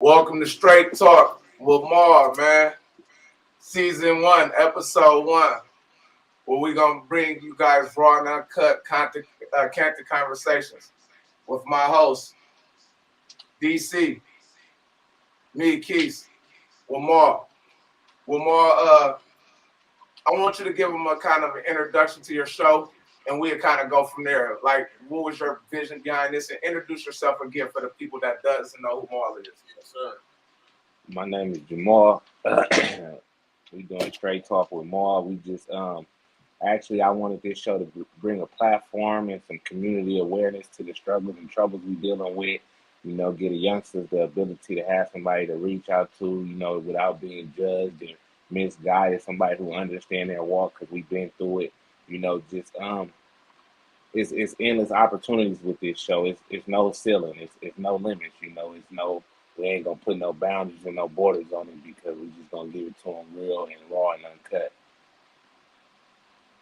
Welcome to Straight Talk with Mar, man. Season 1, Episode 1, where we're going to bring you guys raw and uncut candid conversations with my host, DC, me, Keith, with Mar. I want you to give them a kind of an introduction to your show, and we'll kind of go from there. Like, what was your vision behind this? And introduce yourself again for the people that doesn't know who Mar is. Yes, sir. My name is Jamal. We doing Straight Talk with Maul. We just actually I wanted this show to bring a platform and some community awareness to the struggles and troubles we dealing with. You know, give the youngsters the ability to have somebody to reach out to, you know, without being judged and misguided, somebody who understand their walk because we've been through it. You know, just it's endless opportunities with this show. It's no ceiling. It's no limits. You know, we ain't gonna put no boundaries and no borders on it because we just gonna give it to them real and raw and uncut.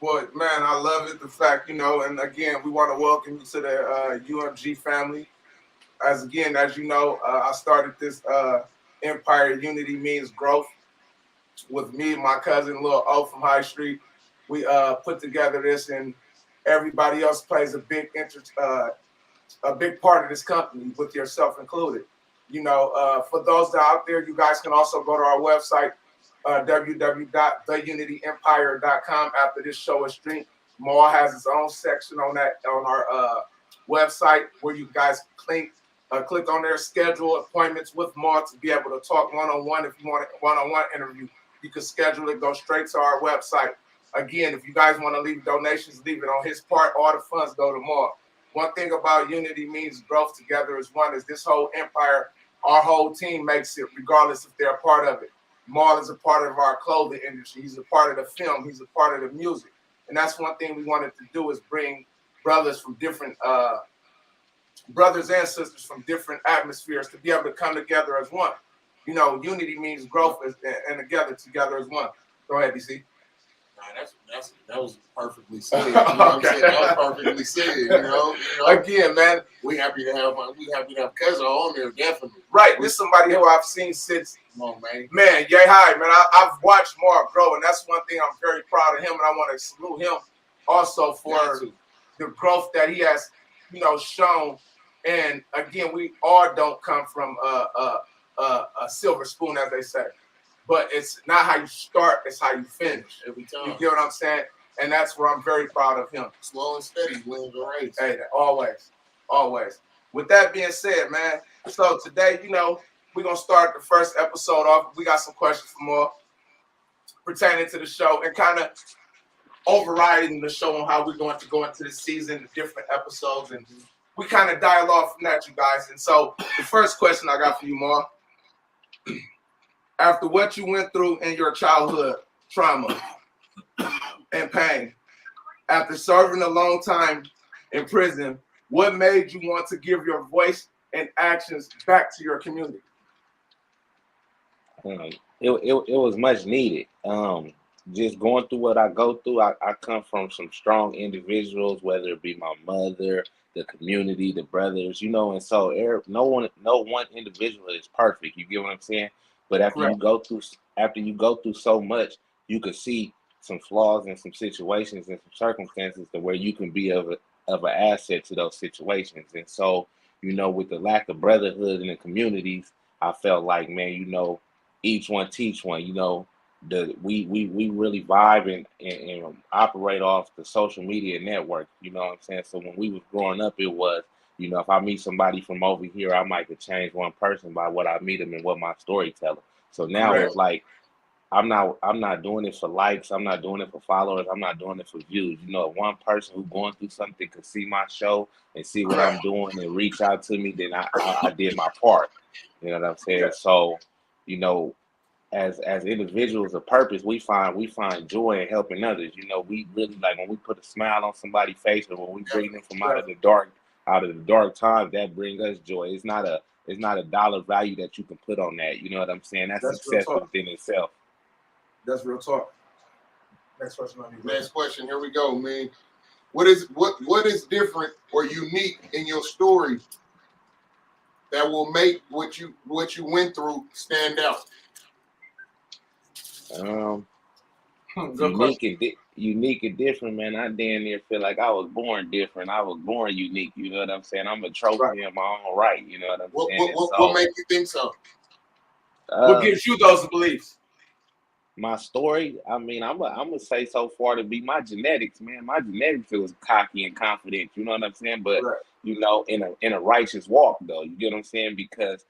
Boy, man, I love it. The fact, and again, we want to welcome you to the UMG family. As you know, I started this Empire Unity Means Growth with me and my cousin Lil O from High Street. We put together this, and everybody else plays a big part of this company, with yourself included. For those that are out there, you guys can also go to our website, www.theunityempire.com. After this show is streamed, Maul has his own section on our website where you guys click on their schedule appointments with Maul to be able to talk one-on-one. If you want a one-on-one interview, you can schedule it. Go straight to our website. Again, if you guys want to leave donations, leave it on his part. All the funds go to Maul. One thing about Unity Means Growth Together is this whole empire, our whole team makes it, regardless if they're a part of it. Maul is a part of our clothing industry. He's a part of the film. He's a part of the music. And that's one thing we wanted to do, is bring brothers from different, brothers and sisters from different atmospheres to be able to come together as one. Unity means growth and together as one. Go ahead, DC. That was perfectly said. You know what I'm saying? That was perfectly said. Again, man, we happy to have cousin on there, definitely. Right, this is somebody who I've seen since. Come on, man. Man, yay hi, man. I've watched Mark grow, and that's one thing I'm very proud of him, and I want to salute him also for the growth that he has, shown. And again, we all don't come from a silver spoon, as they say. But it's not how you start, it's how you finish. Every time. You get what I'm saying? And that's where I'm very proud of him. Slow and steady wins the race. Hey, always. With that being said, man, so today, we're going to start the first episode off. We got some questions for more pertaining to the show and kind of overriding the show on how we're going to go into the season, the different episodes, and we kind of dialogue from that, you guys. And so the first question I got for you, Mar, after what you went through in your childhood, trauma and pain, after serving a long time in prison, what made you want to give your voice and actions back to your community? It was much needed. Just going through what I go through, I come from some strong individuals, whether it be my mother, the community, the brothers, and so no one individual is perfect. You get what I'm saying? But after you go through so much, you can see some flaws in some situations and some circumstances to where you can be of an asset to those situations. And so, with the lack of brotherhood in the communities, I felt like, man, each one teach one. We really vibe and operate off the social media network. You know what I'm saying? So when we was growing up, it was, if I meet somebody from over here, I might could change one person by what I meet them and what my story tell them. So now it's like, I'm not doing it for likes. I'm not doing it for followers. I'm not doing it for views. If one person who's going through something could see my show and see what I'm doing and reach out to me, then I did my part. You know what I'm saying? Yeah. So, as individuals of purpose, we find joy in helping others. We really like when we put a smile on somebody's face, or when we bring them from out of the dark times, that brings us joy. It's not a dollar value that you can put on that. You know what I'm saying? That's success within itself. That's real talk. Next question on you. Next question. Here we go, man. What is different or unique in your story that will make what you went through stand out? Good question. Unique and different, man. I damn near feel like I was born different. I was born unique. You know what I'm saying? I'm a Right. trophy in my own right. You know what I'm saying? What makes you think so? What gives you those beliefs? My story, I mean, I'm gonna say so far to be my genetics, man. My genetics was cocky and confident. You know what I'm saying? But Right. you know, in a righteous walk, though. You get what I'm saying? Because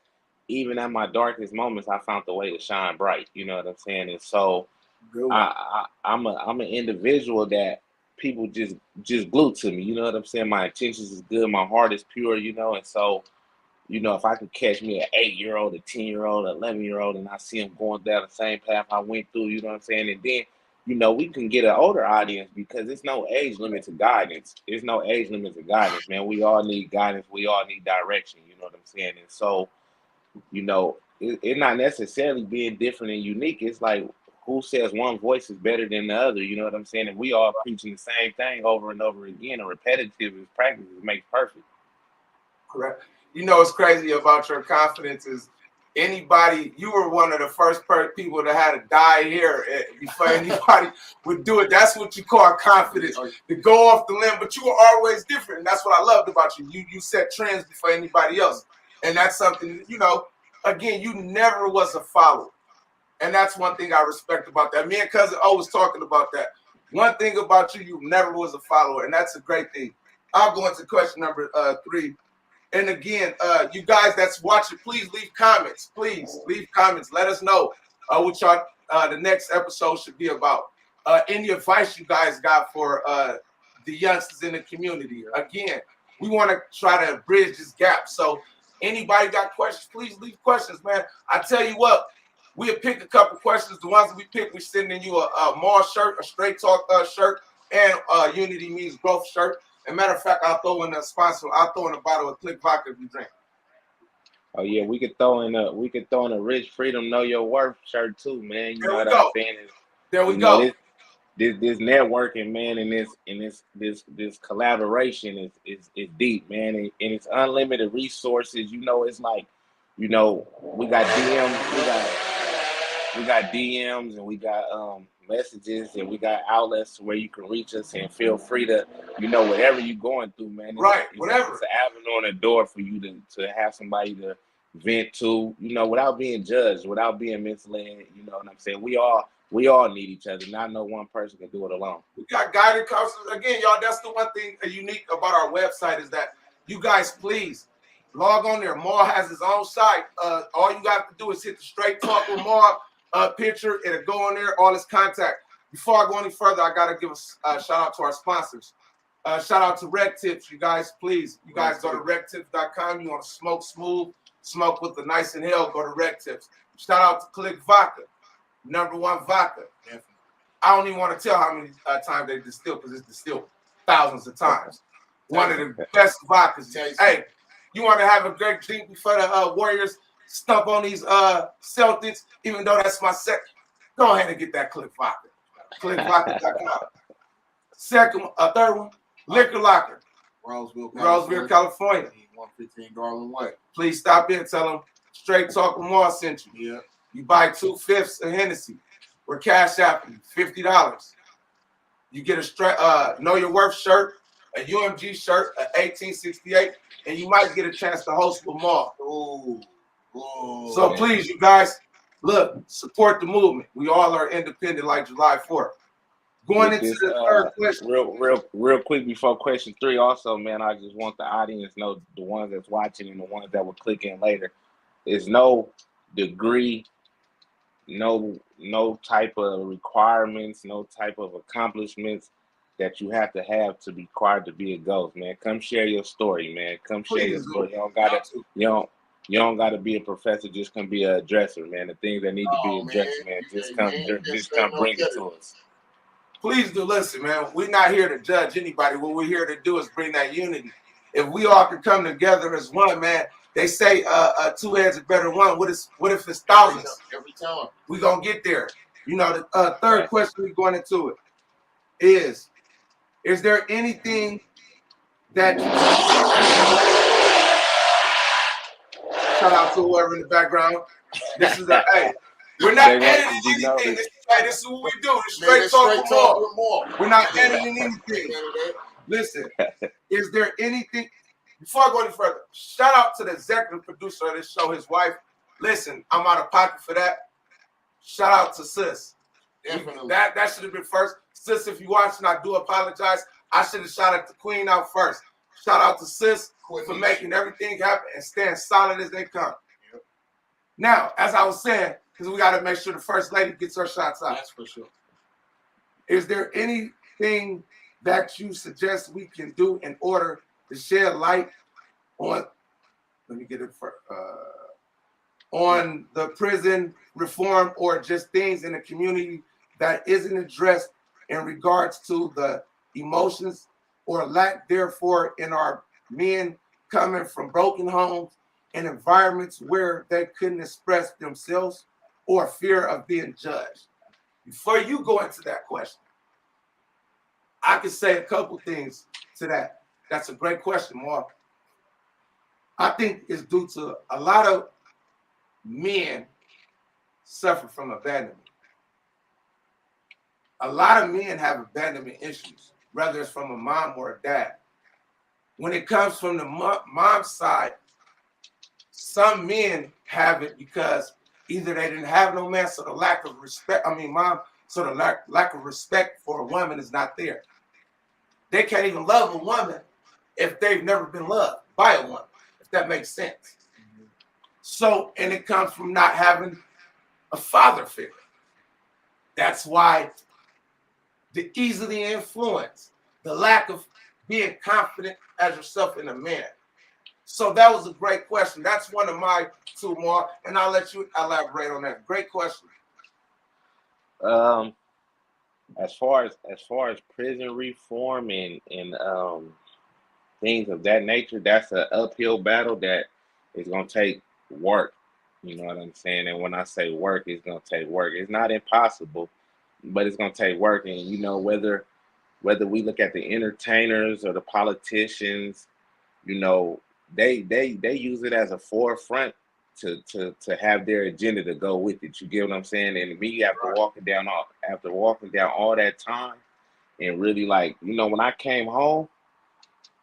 even at my darkest moments, I found the way to shine bright. You know what I'm saying? And so Good one. I'm an individual that people just glue to me. You know what I'm saying? My intentions is good, my heart is pure. You know, and so you know if I could catch me an 8-year-old, a 10-year-old, 11-year-old, and I see them going down the same path I went through. You know what I'm saying? And then you know we can get an older audience because there's no age limit to guidance. There's no age limit to guidance, man. We all need guidance. We all need direction. You know what I'm saying? And so you know, it not necessarily being different and unique. It's like who says one voice is better than the other? You know what I'm saying? And we all preaching the same thing over and over again. And repetitive is practice. It makes perfect. Correct. You know what's crazy about your confidence is anybody. You were one of the first people that had to die here before anybody would do it. That's what you call confidence, to go off the limb. But you were always different, and that's what I loved about you. You set trends before anybody else, and that's something you know. Again, you never was a follower. And that's one thing I respect about that. Me and Cousin O was talking about that. One thing about you, you never was a follower, and that's a great thing. I'll go into question number 3. And again, you guys that's watching, please leave comments. Please leave comments. Let us know what y'all the next episode should be about. Any advice you guys got for the youngsters in the community. Again, we want to try to bridge this gap. So anybody got questions, please leave questions, man. I tell you what, we'll pick a couple questions. The ones that we pick, we're sending you a Mall shirt, a Straight Talk shirt, and Unity Means Growth shirt. As a matter of fact, I'll throw in a sponsor. I'll throw in a bottle of Click Vodka if you drink. Oh yeah, we could throw in a Rich Freedom Know Your Worth shirt too, man. You There know we what go. I'm saying? There we go. This networking, man, and this collaboration is deep, man, and it's unlimited resources. You know, it's like, you know, we got DMs and we got messages and we got outlets where you can reach us and feel free to, you know, whatever you're going through, man. Whatever. It's an avenue on the door for you to have somebody to vent to, you know, without being judged, without being misled. You know what I'm saying? We all need each other. Not no one person can do it alone. We got guided counselors. Again, y'all, that's the one thing unique about our website is that you guys please log on there. Maul has his own site. All you got to do is hit the Straight Talk with Maul picture. It'll go on there, all his contact. Before I go any further, I got to give a shout out to our sponsors. Shout out to Rec Tips, you guys, please. You guys go to rectips.com. You want to smoke smooth, smoke with the nice inhale, go to Rec Tips. Shout out to Click Vodka, #1 vodka. I don't even want to tell how many times they distill because it's distilled thousands of times. One of the best vodkas. Hey, you want to have a great drink before the Warriors stump on these Celtics, even though that's my second. Go ahead and get that Click Vodka. ClickVodka.com. Third one, Liquor Locker. Roseville, California. 115 Garland Way. Please stop in. Tell them Straight Talk with Maul sent you. Yeah. You buy 2/5 of Hennessy. We're cash apping $50. You get a Know Your Worth shirt, a UMG shirt, an 1868, and you might get a chance to host with Maul. So please, you guys, look, support the movement. We all are independent like July 4th. Going into the third question. Real quick before question 3, also, man, I just want the audience to know, the ones that's watching and the ones that will click in later, there's no degree, no type of requirements, no type of accomplishments that you have to be required to be a ghost, man. Come share your story, man. Come share your story. You don't gotta be a professor, just come be a dresser, man. The things that need to be addressed, man. Just come bring it to us. Please do listen, man. We're not here to judge anybody. What we're here to do is bring that unity. If we all can come together as one, man. They say 2 heads are better than one. What if it's thousands? Every time. We're going to get there. You know, the third question we're going into it is there anything that Shout out to whoever in the background. This is hey, we're not They want editing to be anything. noticed. This is what we do. This Man, straight talk with more. with more. We're not editing anything. Listen, is there anything? Before I go any further, shout out to the executive producer of this show, his wife. Listen, I'm out of pocket for that. Shout out to Sis. Definitely. That should have been first. Sis, if you're watching, I do apologize. I should have shouted the Queen out first. Shout out to Sis for making everything happen and staying solid as they come. Yep. Now, as I was saying, because we got to make sure the First Lady gets her shots out. That's for sure. Is there anything that you suggest we can do in order to shed light on, let me get it for, on the prison reform or just things in the community that isn't addressed in regards to the emotions or lack therefore in our men coming from broken homes and environments where they couldn't express themselves or fear of being judged? Before you go into that question, I can say a couple things to that. That's a great question, Mark. I think it's due to a lot of men suffer from abandonment. A lot of men have abandonment issues, whether it's from a mom or a dad. When it comes from the mom's side, some men have it because either they didn't have no man, so the lack of respect, so the lack of respect for a woman is not there. They can't even love a woman if they've never been loved by a woman, if that makes sense. So, and it comes from not having a father figure. That's why the easily influenced, the lack of being confident as yourself in a man. So that was a great question. That's one of my two more, and I'll let you elaborate on that. Great question. As far as prison reform and things of that nature, that's an uphill battle that is gonna take work. You know what I'm saying? And when I say work, it's gonna take work. It's not impossible, but it's gonna take work. And you know, whether we look at the entertainers or the politicians, you know, they use it as a forefront to have their agenda to go with it. You get what I'm saying? And me after walking down all that time and really, like, you know, when I came home,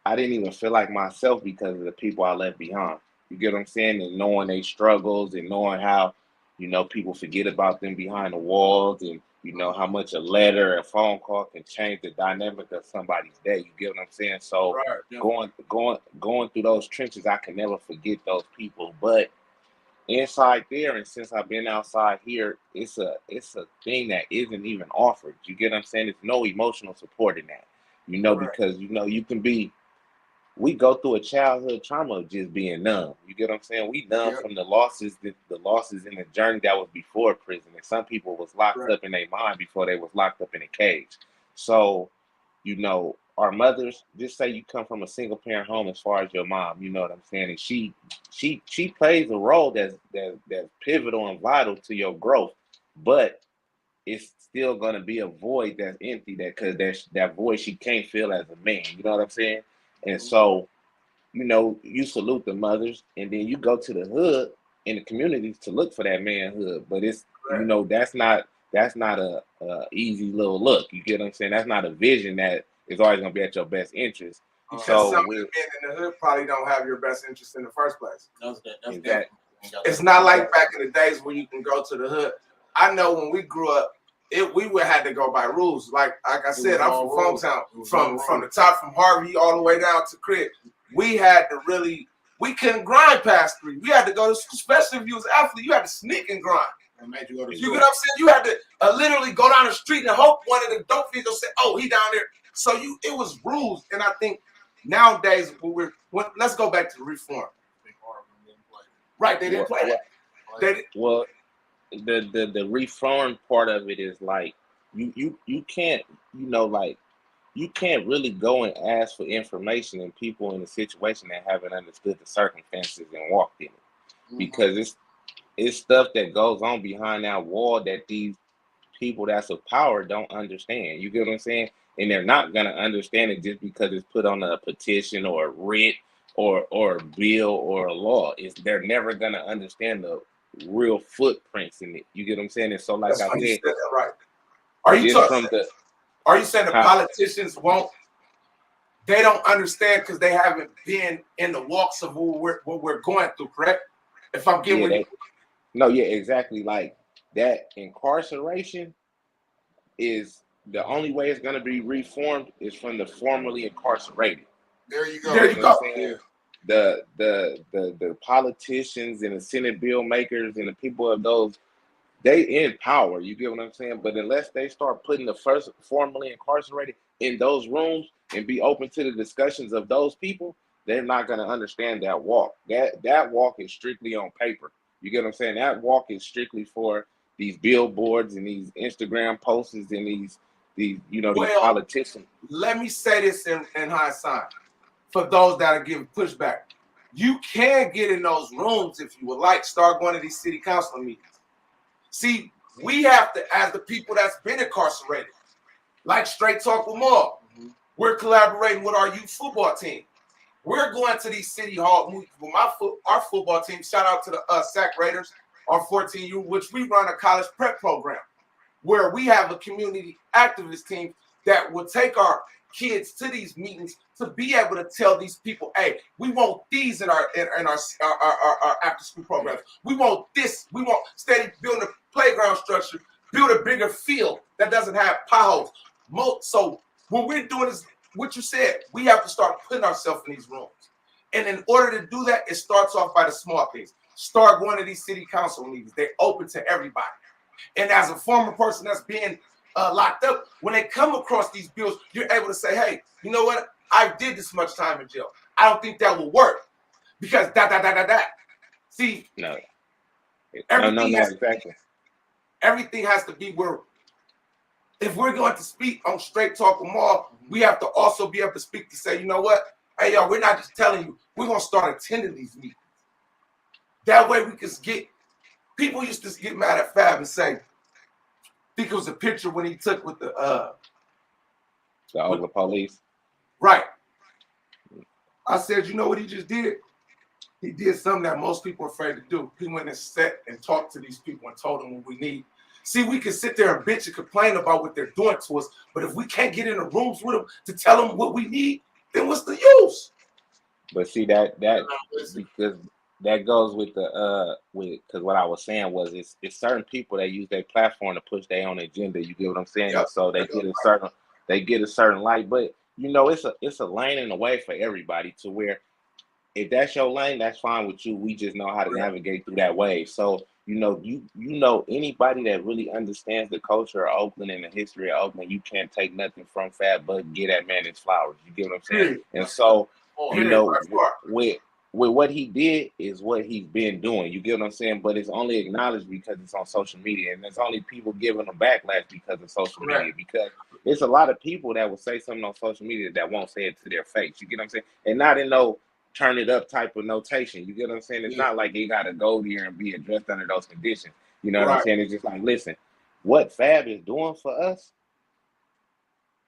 I didn't even feel like myself because of the people I left behind. You get what I'm saying? And knowing their struggles and knowing how, you know, people forget about them behind the walls, and you know how much a letter, a phone call can change the dynamic of somebody's day. You get what I'm saying? So going through those trenches, I can never forget those people. But inside there, and since I've been outside here, it's a thing that isn't even offered. You get what I'm saying? There's no emotional support in that. You know, because you know we go through a childhood trauma of just being numb. You get what I'm saying? We numb from the losses in the journey that was before prison. And some people was locked up in their mind before they was locked up in a cage. So, you know, our mothers, just say you come from a single parent home as far as your mom, you know what I'm saying? And she plays a role that's pivotal and vital to your growth. But it's still gonna be a void that's empty, that void she can't fill as a man. You know what I'm saying? And so, you know, you salute the mothers, and then you go to the hood in the communities to look for that manhood. But it's you know, that's not a easy little look. You get what I'm saying? That's not a vision that is always gonna be at your best interest. Because so some men in the hood probably don't have your best interest in the first place. That's it's not like back in the days where you can go to the hood. I know when we grew up, we would have to go by rules. Like I said, I'm from hometown, from the top, from Harvey all the way down to Crib. We couldn't grind past 3. We had to go to school, especially if you was an athlete. You had to sneak and grind. You get what I'm saying? You had to literally go down the street and hope one of the dope fiends will say, "Oh, he down there." So it was rules, and I think nowadays let's go back to the reform. Right, they didn't play that. Well, the reform part of it is like you can't, you know, like you can't really go and ask for information in people in a situation that haven't understood the circumstances and walked in it, because it's stuff that goes on behind that wall that these people that's of power don't understand. You get what I'm saying? And they're not gonna understand it just because it's put on a petition or a writ or a bill or a law. They're never gonna understand the real footprints in it. You get what I'm saying? And so, like That's I funny you said, said that, right? Are you just from the saying the huh? politicians won't? They don't understand because they haven't been in the walks of what we're going through, correct? If I'm getting Yeah, where you, no, yeah, exactly. Like that incarceration is the only way it's gonna be reformed is from the formerly incarcerated. There you You go. there get you what I'm go. saying? Yeah. The politicians and the Senate bill makers and the people of those, they in power. You get what I'm saying? But unless they start putting the first formerly incarcerated in those rooms and be open to the discussions of those people, they're not gonna understand that walk. That walk is strictly on paper. You get what I'm saying? That walk is strictly for these billboards and these Instagram posts and these these Well, politicians. let me say this in hindsight for those that are giving pushback. You can get in those rooms if you would like. Start going to these city council meetings. See, we have to, as the people that's been incarcerated, like Straight Talk with More, we're collaborating with our youth football team. We're going to these city hall meetings with our football team. Shout out to the SAC Raiders, our 14U, which we run a college prep program where we have a community activist team that will take our kids to these meetings to be able to tell these people, hey, we want these in our after school programs. We want this. We want steady building a playground structure, build a bigger field that doesn't have potholes. So what we're doing is what you said. We have to start putting ourselves in these rooms. And in order to do that, it starts off by the small things. Start going to these city council meetings. They're open to everybody. And as a former person that's being locked up, when they come across these bills, you're able to say, hey, you know what? I did this much time in jail. I don't think that will work because that. See, No, everything has exactly. everything has to be where if we're going to speak on Straight Talk with Maul, we have to also be able to speak to say, you know what? Hey, y'all, we're not just telling you. We're going to start attending these meetings. That way we can get, people used to get mad at Fab and say, I think it was a picture when he took with the Oakland police. right. I said, you know what he just did? He did something that most people are afraid to do. He went and sat and talked to these people and told them what we need. See, we can sit there and bitch and complain about what they're doing to us, but if we can't get in the rooms with them to tell them what we need, then what's the use? But see that because that goes with the with because what I was saying was it's certain people that use their platform to push their own agenda. You get what I'm saying? Yep. So they get a certain light, but it's a lane and a way for everybody to where if that's your lane, that's fine with you. We just know how to navigate through that wave. So you know anybody that really understands the culture of Oakland and the history of Oakland, you can't take nothing from Fat but get that man his flowers. You get what I'm saying? And so with what he did is what he's been doing. You get what I'm saying? But it's only acknowledged because it's on social media, and there's only people giving him backlash because of social media. Because it's a lot of people that will say something on social media that won't say it to their face. You get what I'm saying? And not in no turn it up type of notation. You get what I'm saying? It's not like you got to go there and be addressed under those conditions. You know what I'm saying? It's just like, listen, what Fab is doing for us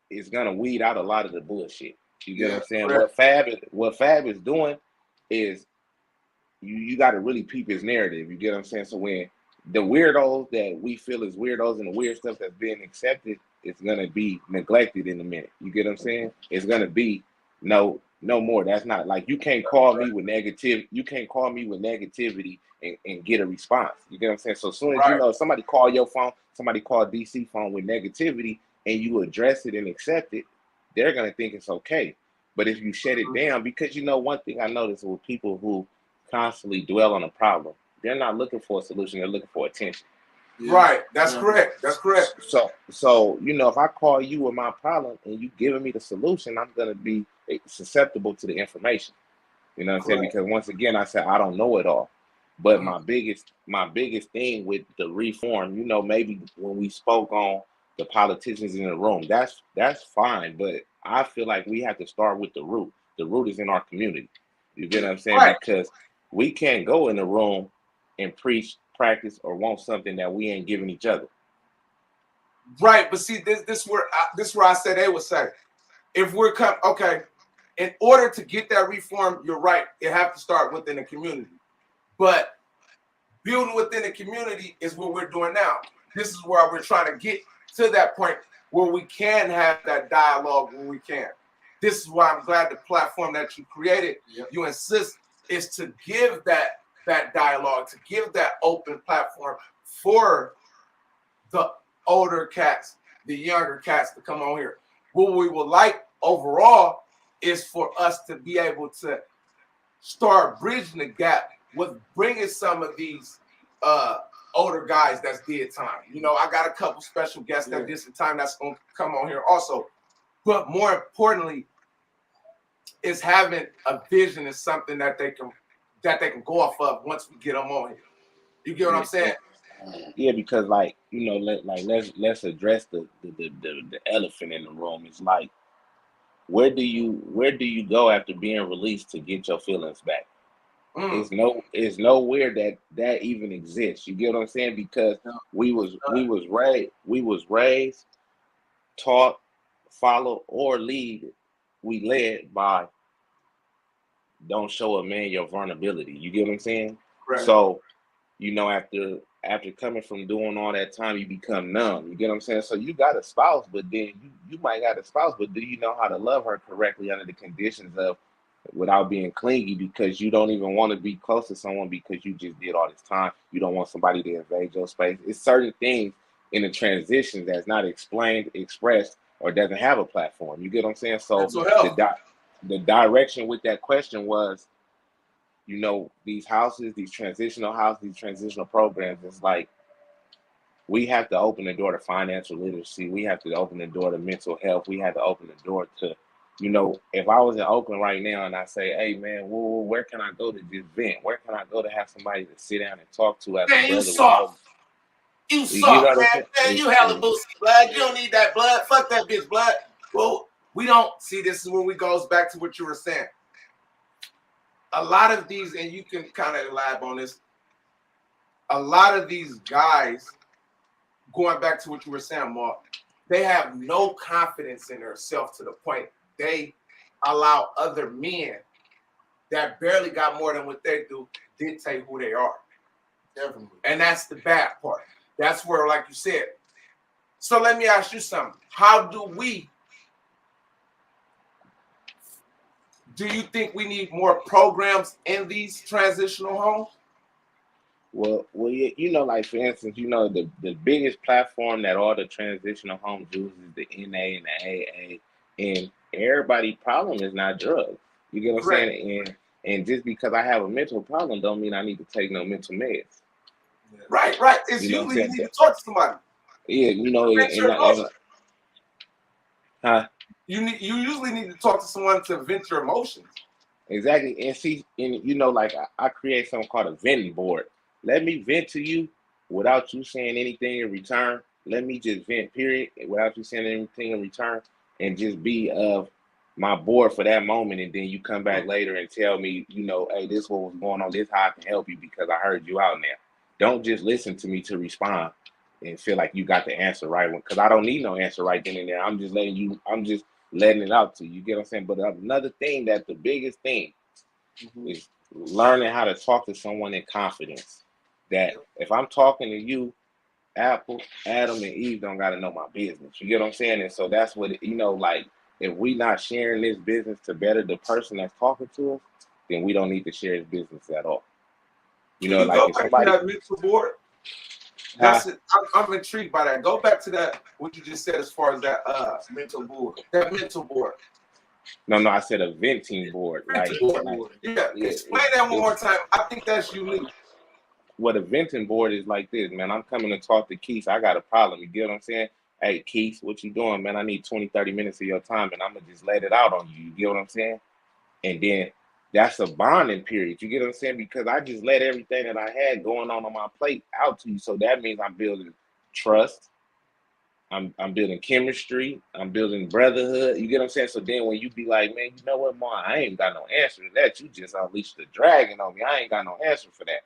is gonna weed out a lot of the bullshit. You get what I'm saying? What Fab is doing is you got to really peep his narrative. You get what I'm saying? So when the weirdos that we feel is weirdos and the weird stuff that's being accepted is gonna be neglected in a minute. You get what I'm saying? It's gonna be no more. That's not like you can't call me with negative. You can't call me with negativity and get a response. You get what I'm saying? So as soon as you know somebody call your phone, somebody call DC phone with negativity, and you address it and accept it, they're gonna think it's okay. But if you shut it down, because one thing I noticed with people who constantly dwell on a problem, they're not looking for a solution, they're looking for attention. Right. That's correct. That's correct. So if I call you with my problem and you giving me the solution, I'm gonna be susceptible to the information. You know what I'm saying? Because once again, I said I don't know it all. But my biggest thing with the reform, maybe when we spoke on the politicians in the room, that's fine. But I feel like we have to start with the root. The root is in our community. You get what I'm saying? Because we can't go in the room and preach, practice, or want something that we ain't giving each other. Right, but see, this where I said they would say, if we're in order to get that reform, you're right. It have to start within the community. But building within the community is what we're doing now. This is where we're trying to get to that point where we can have that dialogue when we can. This is why I'm glad the platform that you created, you insist, is to give that dialogue, to give that open platform for the older cats, the younger cats to come on here. What we would like overall is for us to be able to start bridging the gap with bringing some of these older guys that's did time. You know, I got a couple special guests that did some time that's going to come on here also. But more importantly, is having a vision is something that they can go off of once we get them on here. You get what I'm saying? Yeah, because like, you know, let's address the elephant in the room. It's like, where do you go after being released to get your feelings back? It's nowhere that even exists. You get what I'm saying? Because we was raised, taught, follow, or lead. We led by don't show a man your vulnerability. You get what I'm saying? Right. So, you know, after coming from doing all that time, you become numb. You get what I'm saying? So you got a spouse, but then you might got a spouse, but do you know how to love her correctly under the conditions of without being clingy, because you don't even want to be close to someone because you just did all this time. You don't want somebody to invade your space. It's certain things in the transition that's not explained, expressed, or doesn't have a platform. You get what I'm saying? So the direction with that question was, you know, these houses, these transitional houses, these transitional programs, it's like we have to open the door to financial literacy. We have to open the door to mental health. We have to open the door to, you know, if I was in Oakland right now and I say, hey, man, where can I go to just vent? Where can I go to have somebody to sit down and talk to? As man, a you soft. You soft, man. You hella boosty, blood. You don't need that blood. Fuck that bitch, blood. Well, we don't see. This is where we goes back to what you were saying. A lot of these, and you can kind of lab on this, a lot of these guys, going back to what you were saying, Mark, they have no confidence in themselves to the point they allow other men that barely got more than what they do dictate who they are. Definitely. And that's the bad part. That's where, like you said. So let me ask you something. Do you think we need more programs in these transitional homes? Well, you know, like for instance, you know, the biggest platform that all the transitional homes use is the NA and the AA, and everybody's problem is not drugs. You get what I'm saying? And just because I have a mental problem, don't mean I need to take no mental meds. Right. It's you know usually you need to talk to somebody. Yeah, you know, You usually need to talk to someone to vent your emotions. Exactly. And see, and you know, like I create something called a venting board. Let me vent to you without you saying anything in return. Let me just vent, period, without you saying anything in return, and just be of my board for that moment. And then you come back later and tell me, you know, hey, this is what was going on. This is how I can help you because I heard you out there. Don't just listen to me to respond and feel like you got the answer right, because I don't need no answer right then and there. I'm just letting it out to you. You get what I'm saying? But another thing, that the biggest thing is learning how to talk to someone in confidence. That if I'm talking to you, Apple, Adam, and Eve don't got to know my business. You get what I'm saying? And so that's what, you know, like, if we not sharing this business to better the person that's talking to us, then we don't need to share his business at all. You know, like if somebody... that mental board. That's it. I'm intrigued by that. Go back to that, what you just said as far as that mental board. That mental board. No, I said a venting board. Yeah, explain that one more time. I think that's unique. What a venting board is like this, man. I'm coming to talk to Keith. I got a problem. You get what I'm saying? Hey, Keith, what you doing, man? I need 20, 30 minutes of your time, and I'm going to just let it out on you. You get what I'm saying? And then that's a bonding period. You get what I'm saying? Because I just let everything that I had going on my plate out to you. So that means I'm building trust. I'm building chemistry. I'm building brotherhood. You get what I'm saying? So then when you be like, man, you know what, Ma, I ain't got no answer to that. You just unleashed the dragon on me. I ain't got no answer for that.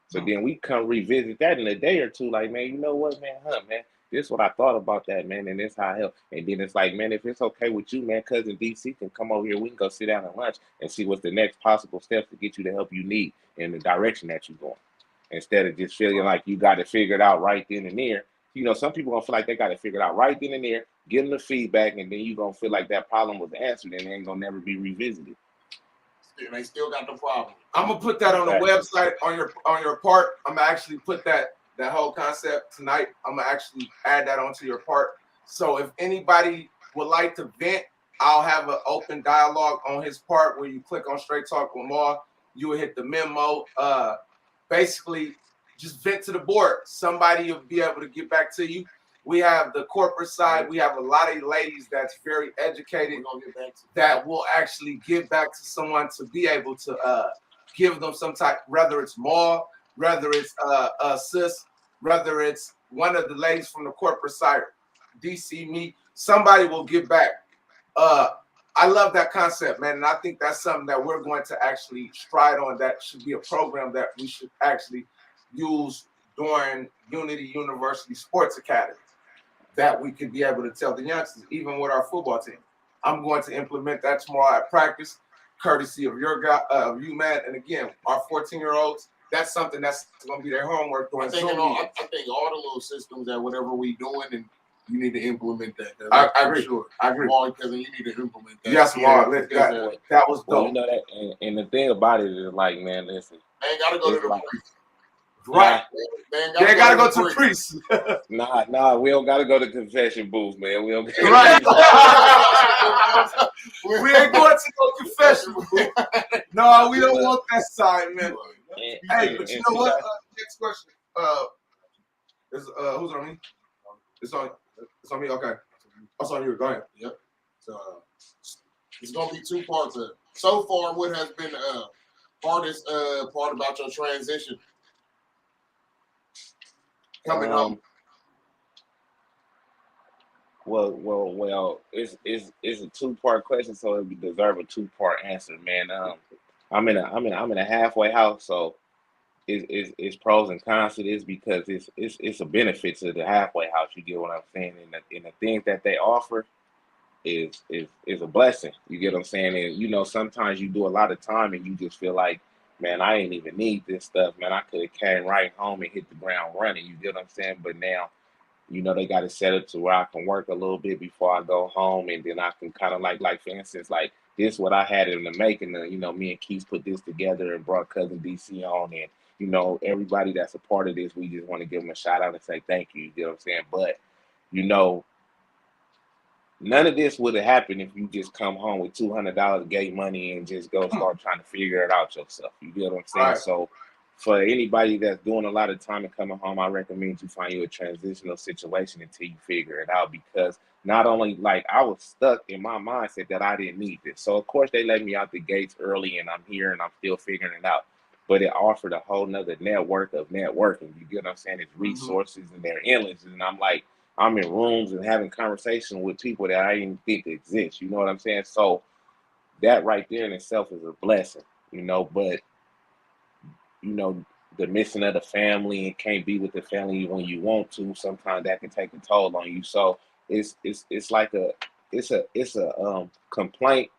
So then we come revisit that in a day or two. Like, man, you know what, man, man, this is what I thought about that, man, and this how I help. And then it's like, man, if it's okay with you, man, cousin DC can come over here. We can go sit down and lunch and see what's the next possible steps to get you the help you need in the direction that you're going. Instead of just feeling like you got to figure it out right then and there. You know, some people gonna feel like they got to figure it out right then and there, give them the feedback, and then you gonna feel like that problem was answered and it ain't gonna never be revisited. They still got the problem. I'm gonna put that on the website on your part. I'm gonna actually put that whole concept tonight. I'm gonna actually add that onto your part. So if anybody would like to vent, I'll have an open dialogue on his part where you click on Straight Talk with Lamar. You will hit the memo. Basically, just vent to the board. Somebody will be able to get back to you. We have the corporate side. We have a lot of ladies that's very educated that will actually give back to someone to be able to give them some type, whether it's Maul, whether it's sis, whether it's one of the ladies from the corporate side, DC, me, somebody will give back. I love that concept, man, and I think that's something that we're going to actually stride on. That should be a program that we should actually use during Unity University Sports Academy, that we could be able to tell the youngsters, even with our football team. I'm going to implement that tomorrow at practice, courtesy of your guy, you, man. And again, our 14-year-olds, that's something that's going to be their homework during Zoom. I think all the little systems that whatever we doing, and you need to implement that. I agree. Sure. I agree. Because you need to implement that. Yes, Mark. That was dope. Well, you know that, and the thing about it is, like, man, listen. They ain't got to go to the priest. Right. They gotta go to the priest. Nah, we don't gotta go to confession booth, man. We don't. Right. We ain't going to no confession booth. No, we don't want that side, man. Hey, but you know what? Next question. Who's on me? It's on me. Okay. It's on you. Go ahead. Yep. So it's gonna be two parts. So far, what has been hardest part about your transition? Coming home. Well. It's a 2-part question, so it deserve a 2-part answer, man. I'm in a halfway house, so it's pros and cons to this because it's a benefit to the halfway house. You get what I'm saying? And the things that they offer is a blessing. You get what I'm saying? And you know, sometimes you do a lot of time and you just feel like, man, I ain't even need this stuff, man. I could have came right home and hit the ground running. You get what I'm saying? But now, you know, they got to set it to where I can work a little bit before I go home, and then I can kind of like for instance, like this what I had in the making. You know, me and Keith put this together and brought cousin DC on, and you know, everybody that's a part of this, we just want to give them a shout out and say thank you. You get what I'm saying? But you know, none of this would have happened if you just come home with $200 gate money and just go start trying to figure it out yourself. You get what I'm saying? Right. So for anybody that's doing a lot of time and coming home, I recommend you find you a transitional situation until you figure it out, because not only like I was stuck in my mindset that I didn't need this. So of course they let me out the gates early and I'm here and I'm still figuring it out. But it offered a whole nother network of networking. You get what I'm saying? It's resources and they're endless. And I'm like, I'm in rooms and having conversations with people that I didn't think exist. You know what I'm saying? So that right there in itself is a blessing, you know. But, you know, the missing of the family and can't be with the family when you want to, sometimes that can take a toll on you. So it's like a complaint,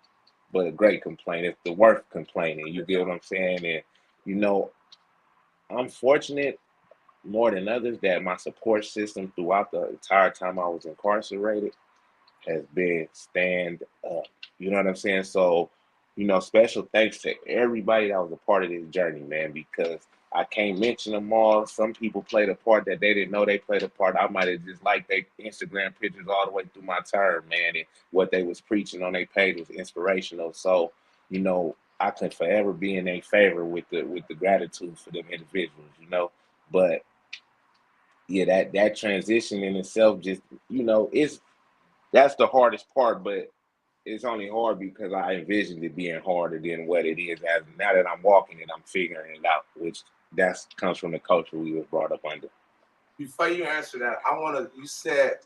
but a great complaint. It's the worth complaining. You get what I'm saying? And, you know, I'm fortunate more than others that my support system throughout the entire time I was incarcerated has been stand up. You know what I'm saying? So, you know, special thanks to everybody that was a part of this journey, man, because I can't mention them all. Some people played a part that they didn't know they played a part. I might have just liked their Instagram pictures all the way through my term, man, and what they was preaching on their page was inspirational. So, you know, I can forever be in their favor with the gratitude for them individuals, you know. But yeah, that transition in itself, just, you know, that's the hardest part, but it's only hard because I envisioned it being harder than what it is. As now that I'm walking it, I'm figuring it out, which comes from the culture we was brought up under. Before you answer that, you said,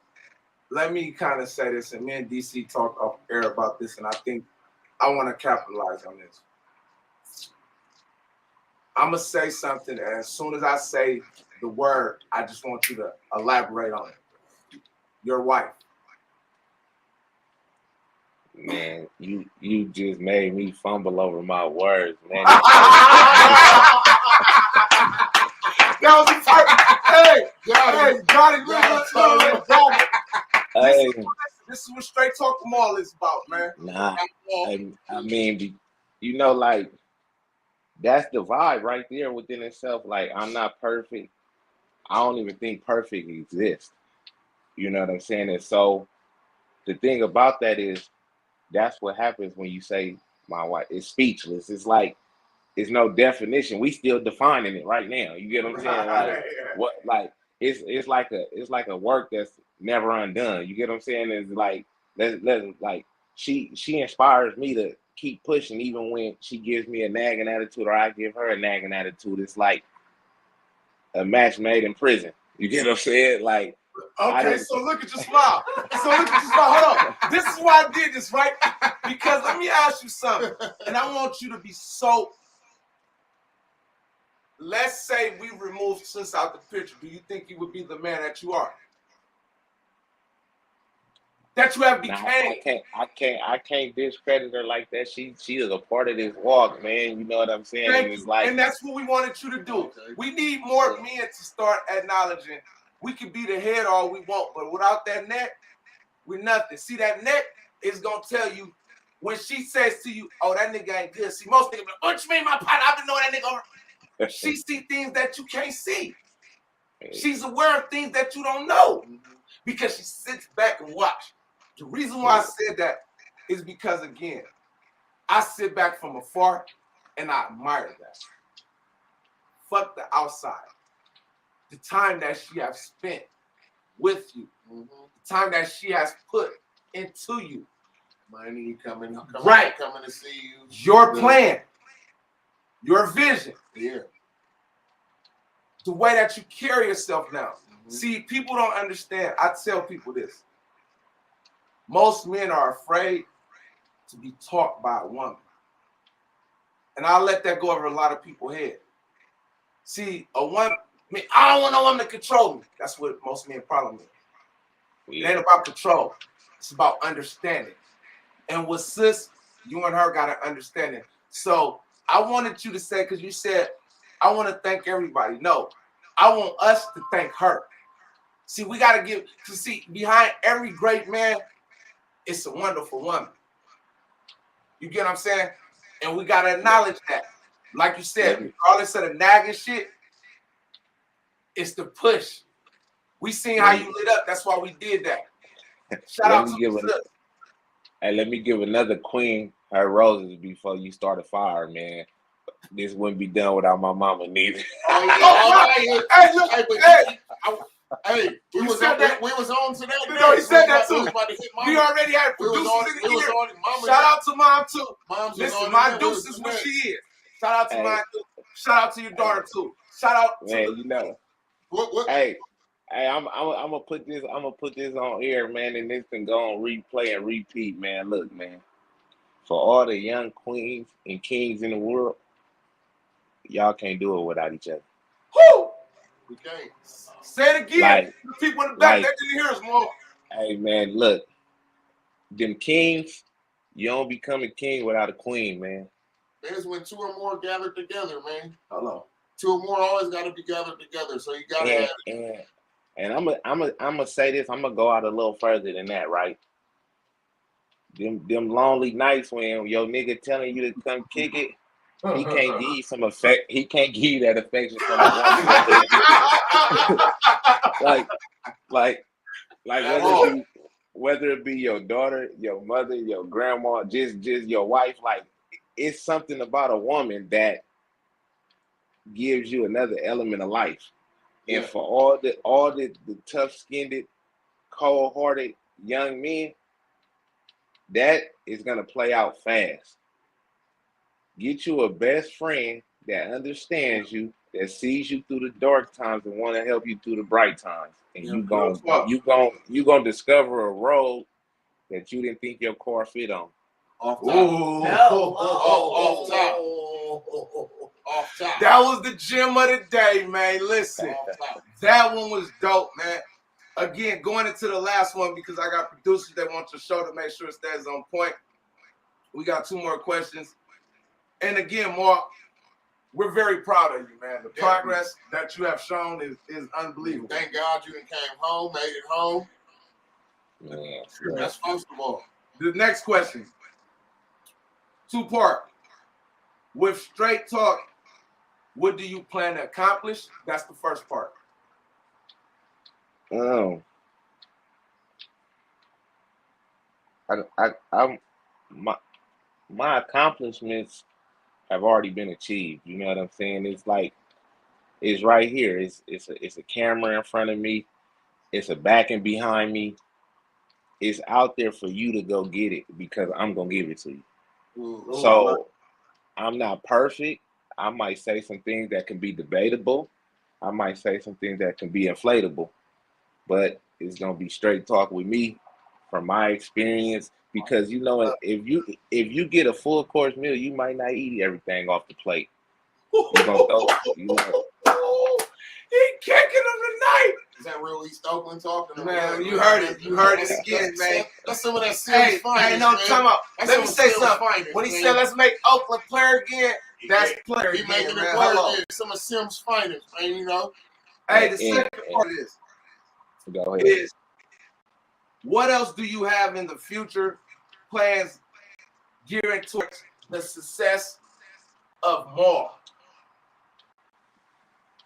let me kind of say this, and me and DC talked off air about this, and I think I want to capitalize on this. I'm going to say something, and as soon as I say the word, I just want you to elaborate on it. your wife? Man, you just made me fumble over my words, man. That was the perfect. Hey, Johnny, Johnny. Hey, This is what Straight Talk Mall is about, man. nah, I mean, you know, like that's the vibe right there within itself. Like I'm not perfect. I don't even think perfect exists. You know what I'm saying? And so the thing about that is that's what happens when you say my wife is speechless. It's like it's no definition. We still defining it right now. You get what I'm saying? Like what? Like it's like a work that's never undone. You get what I'm saying? It's like like she inspires me to keep pushing even when she gives me a nagging attitude or I give her a nagging attitude. It's like a match made in prison. You get what I'm saying? Like okay, so look at your smile. Hold on. This is why I did this, right? Because let me ask you something, and I want you to be so. Let's say we remove Sis out the picture. Do you think you would be the man that you are? That you have became. I can't discredit her like that. She is a part of this walk, man. You know what I'm saying? Thank And it's you. like, And that's what we wanted you to do. Okay. We need more men to start acknowledging we can be the head all we want, but without that neck, we're nothing. See, that neck is gonna tell you when she says to you, "Oh, that nigga ain't good." See, most niggas be like, "What you mean, my partner? I've been knowing that nigga." She see things that you can't see. She's aware of things that you don't know because she sits back and watch. The reason why I said that is because, again, I sit back from afar and I admire that. Fuck the outside. The time that she has spent with you, the time that she has put into you. Money coming to see you. Your plan, your vision. Yeah. The way that you carry yourself now. See, people don't understand. I tell people this. Most men are afraid to be taught by a woman. And I'll let that go over a lot of people's head. See, a woman, I don't want no woman to control me. That's what most men problem is. It ain't about control. It's about understanding. And with Sis, you and her got an understanding. So I wanted you to say, because you said, I want to thank everybody. No, I want us to thank her. See, we got to see, behind every great man, it's a wonderful woman. You get what I'm saying? And we got to acknowledge that. Like you said, regardless of the nagging shit, it's the push. We seen how you lit up. That's why we did that. Shout out to Sis. Hey, let me give another queen her roses before you start a fire, man. This wouldn't be done without my mama neither. Hey, we was on to that. No, he said that too. We already had producers in here. Shout out to mom too. Listen, my deuce is what she is. Shout out to my deuce. Shout out to your daughter too. Shout out to man, you know. What? Hey, I'm gonna put this on air, man, and this can go on replay and repeat, man. Look, man, for all the young queens and kings in the world, y'all can't do it without each other. Woo! We can't. Say it again. Like, the people in the back, they didn't hear us more. Hey, man, look, them kings, you don't become a king without a queen, man. There's when two or more gathered together, man. Hello. Two or more always got to be gathered together, so you got to have it. And I'm gonna say this. I'm gonna go out a little further than that, right? Them lonely nights when your nigga telling you to come kick it, he can't give you some affect. He can't give you that affection from a woman. like whether it be your daughter, your mother, your grandma, just your wife. Like it's something about a woman that gives you another element of life. And for all the tough-skinned, cold-hearted young men, that is gonna play out fast. Get you a best friend that understands you, that sees you through the dark times and want to help you through the bright times. And you gonna discover a road that you didn't think your car fit on. Off top. That was the gem of the day, man. Listen, that one was dope, man. again, going into the last one because I got producers that want your show to make sure it stays on point. We got 2 more questions. And again, Mark, we're very proud of you, man. The progress that you have shown is unbelievable. Thank God you came home, made it home. Man, That's first of all. The next question, 2-part. With Straight Talk, what do you plan to accomplish? That's the first part. My accomplishments have already been achieved. You know what I'm saying? It's like it's right here. It's a camera in front of me. It's a backing behind me. It's out there for you to go get it because I'm gonna give it to you. Ooh. So I'm not perfect. I might say some things that can be debatable. I might say some things that can be inflatable, but it's gonna be straight talk with me from my experience. Because you know, if you get a full course meal, you might not eat everything off the plate. You're gonna throw, you know. He kicking him tonight. Is that real East Oakland talking? Man, you heard it. You heard it again, man. That's some of that Sims finest, hey, no, man. time out. Let me say something. Finest, When he man. said, let's make Oakland player again, that's player He again, making man. it player Hello. again. Some of Sims finest, man, you know. Hey, the second part of this Go ahead. is, what else do you have in the future plans gearing towards the success of more?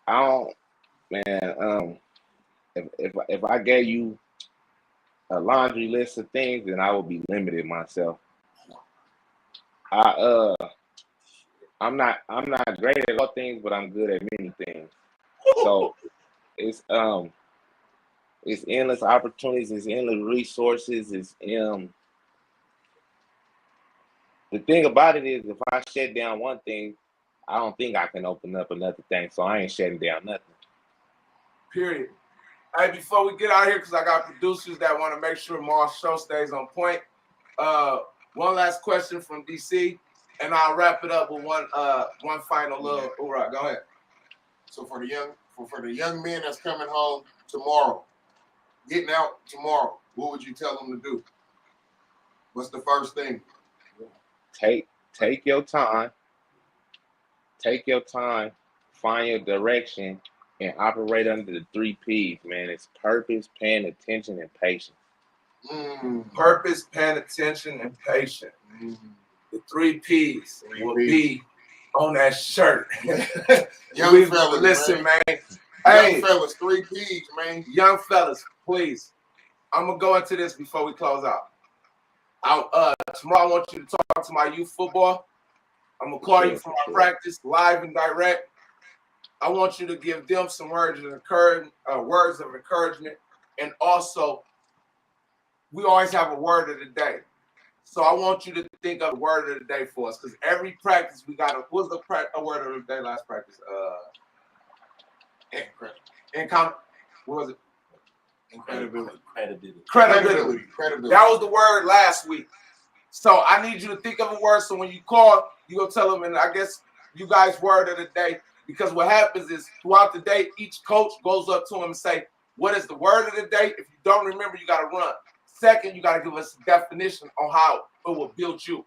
I don't, man. If I gave you a laundry list of things, then I would be limited myself. I'm not great at all things, but I'm good at many things. So it's endless opportunities, it's endless resources. The thing about it is, if I shut down one thing, I don't think I can open up another thing. So I ain't shutting down nothing. Period. Hey, before we get out of here, because I got producers that want to make sure Mar's show stays on point. One last question from DC, and I'll wrap it up with one final little hoorah. Go ahead. So for the young men that's coming home tomorrow, getting out tomorrow, what would you tell them to do? What's the first thing? Take your time. Take your time. Find your direction and operate under the 3 P's, man. It's purpose, paying attention, and patience. Purpose, paying attention, and patience. The 3 P's will be on that shirt. Young fellas, listen, man. Young fellas, 3 P's, man. Young fellas, please. I'm gonna go into this before we close out. Tomorrow I want you to talk to my youth football. I'm gonna call you from our practice live and direct. I want you to give them some words of encouragement, and also we always have a word of the day. So I want you to think of a word of the day for us, because every practice we got what's the word of the day last practice? What was it? Credibility. That was the word last week. So I need you to think of a word. So when you call, you go tell them, and I guess you guys' word of the day. Because what happens is throughout the day, each coach goes up to him and say, "What is the word of the day?" If you don't remember, you got to run. Second, you got to give us a definition on how it will build you.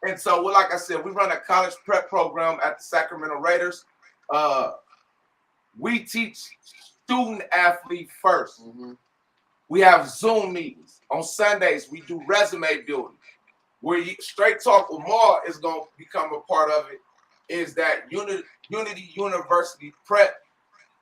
And so, well, like I said, we run a college prep program at the Sacramento Raiders. We teach student athlete first. We have Zoom meetings. On Sundays, we do resume building. Where Straight Talk with Mar is going to become a part of it, is that Unity University Prep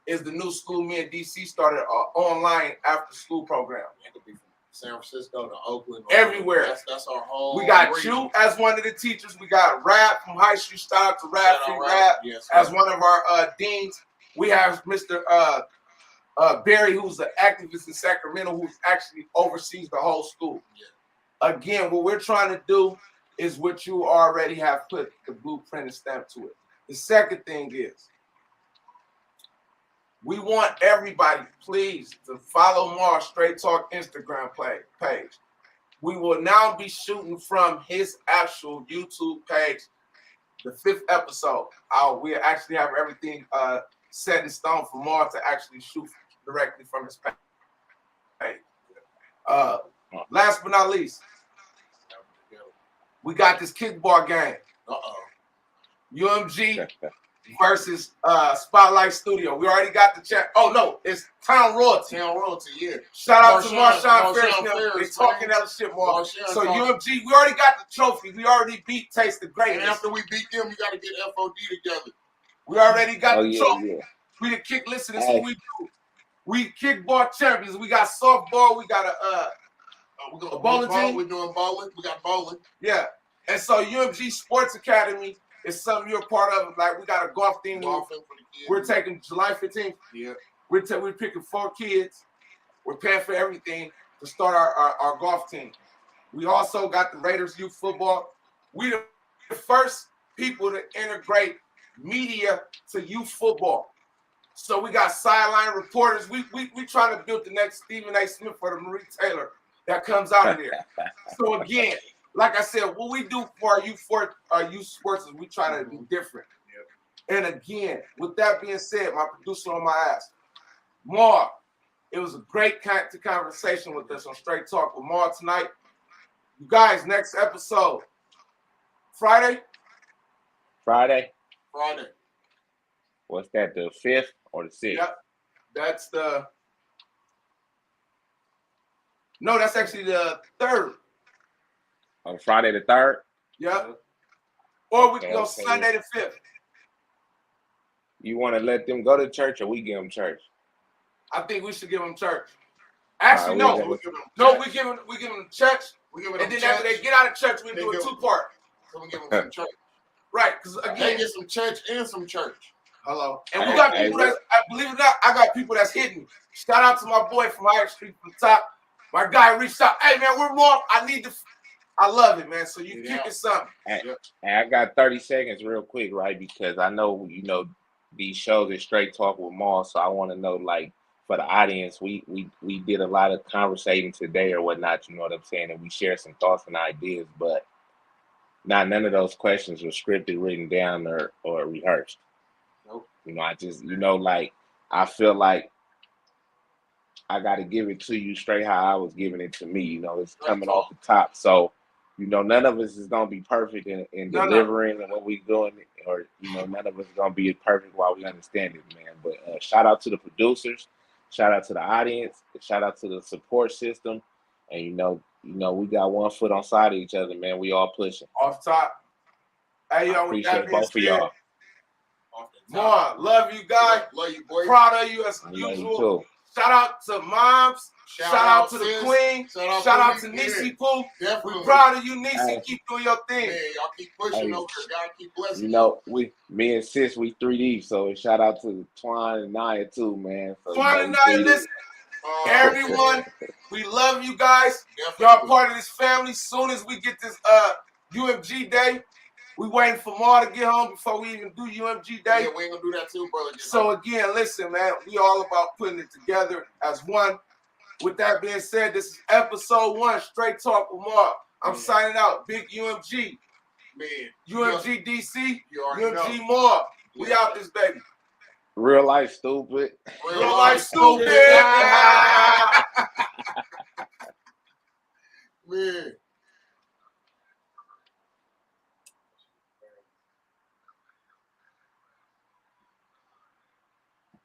is the new school me and DC started online after school program. It could be from San Francisco to Oakland. Everywhere. That's our whole We got region. you as one of the teachers. We got Rap from High Street. Shout out to Rap Free Rap yes, as one of our deans. We have Mr. Barry, who's an activist in Sacramento, who actually oversees the whole school. Again, what we're trying to do is what you already have put the blueprint and stamp to it. The second thing is, we want everybody, please, to follow Mar Straight Talk Instagram page. We will now be shooting from his actual YouTube page, the 5th episode. We actually have everything set in stone for Mar to actually shoot directly from his page. Last but not least, we got this kickball game. UMG versus Spotlight Studio. We already got the chat. Oh no, it's Town Royalty. Town Royalty, yeah. Shout out to Marshawn Ferris. Ferris, They talking that shit more. So UMG, we already got the trophy. We already beat Taste the Greatness. And after we beat them, you got to get FOD together. We already got the trophy. Yeah. We the kick. Listen, this is what we do. We kickball champions. We got softball. We got a bowling team. We're doing bowling. We got bowling. Yeah. And so UMG Sports Academy is something you're a part of. Like we got a golf team. Golfing for the kids. We're taking July 15th. Yeah. We're picking 4 kids. We're paying for everything to start our golf team. We also got the Raiders youth football. We the first people to integrate media to youth football. So we got sideline reporters. We trying to build the next Stephen A. Smith or the Marie Taylor that comes out of there. So again, like I said, what we do for our youth sports is we try to be different. Yep. And again, with that being said, my producer on my ass, Mar, it was a great conversation with us on Straight Talk with Mar tonight. You guys, next episode, Friday. What's that, the 5th or the 6th? Yep. That's actually the 3rd. On Friday the 3rd? Yep. Or we can go Sunday the 5th. You want to let them go to church or we give them church? I think we should give them church. Actually, no. We give them church. And then after they get out of church, we do a 2-part. So we give them some church. Right, because again, they get some church and some church. Hello. And we got people that, believe it or not, I got people that's hitting me. Shout out to my boy from Higher Street from the top. My guy reached out. Hey, man, we're more. I love it, man. So you kicking something. And I got 30 seconds real quick, right? Because I know, these shows are Straight Talk with Maul. So I want to know, like, for the audience, we did a lot of conversating today or whatnot, you know what I'm saying? And we shared some thoughts and ideas, but none of those questions were scripted, written down, or rehearsed. Nope. I just, I feel like I got to give it to you straight how I was giving it to me. It's coming off the top. So, none of us is going to be perfect in delivering and what we doing, or, none of us is going to be perfect while we understand it, man. But shout out to the producers, shout out to the audience, shout out to the support system. And, we got one foot on side of each other, man. We all pushing. Off top. Hey, yo, appreciate both of y'all. More, love you guys. Love you, boy. Proud of you as usual. Shout out to moms. Shout out to the queen. Shout out to Nisi Poo. We're proud of you, Nisi. Keep doing your thing. Man, y'all keep pushing over there. God keep blessing. Me and sis, we 3D. So shout out to Twine and Naya too, man. So, Twine and Naya, listen. Everyone, we love you guys. Y'all part of this family. Soon as we get this UMG day, we waiting for Ma to get home before we even do UMG day. Yeah, we ain't gonna do that too, brother. So again, listen, man, we all about putting it together as one. With that being said, this is episode 1, Straight Talk with Ma. I'm signing out. Big UMG. Man. UMG DC. UMG Ma. We out this baby. Real life stupid. Real life stupid.